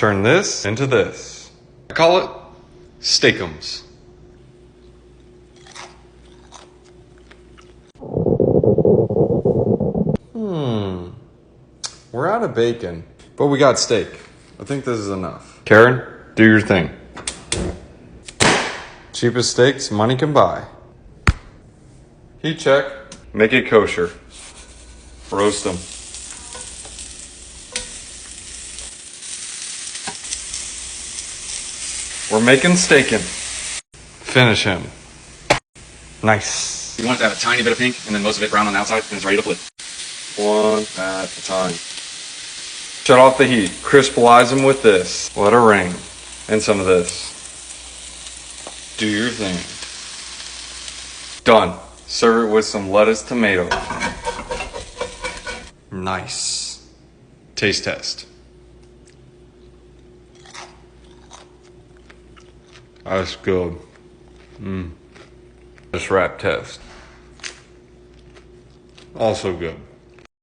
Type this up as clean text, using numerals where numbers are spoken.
turn this into this. I call it Steakums. We're out of bacon, but we got steak. I think this is enough. Karen, do your thing. Cheapest steaks money can buy. Heat check. Make it kosher. Roast them. We're making Steakin. Finish him. Nice. You want it to have a tiny bit of pink and then most of it brown on the outside, and it's ready to flip. One at a time. Shut off the heat. Crispalize them with this. Let it rain. And some of this. Do your thing. Done. Serve it with some lettuce, tomato. Nice. Taste test. That's good. This wrap test. Also good.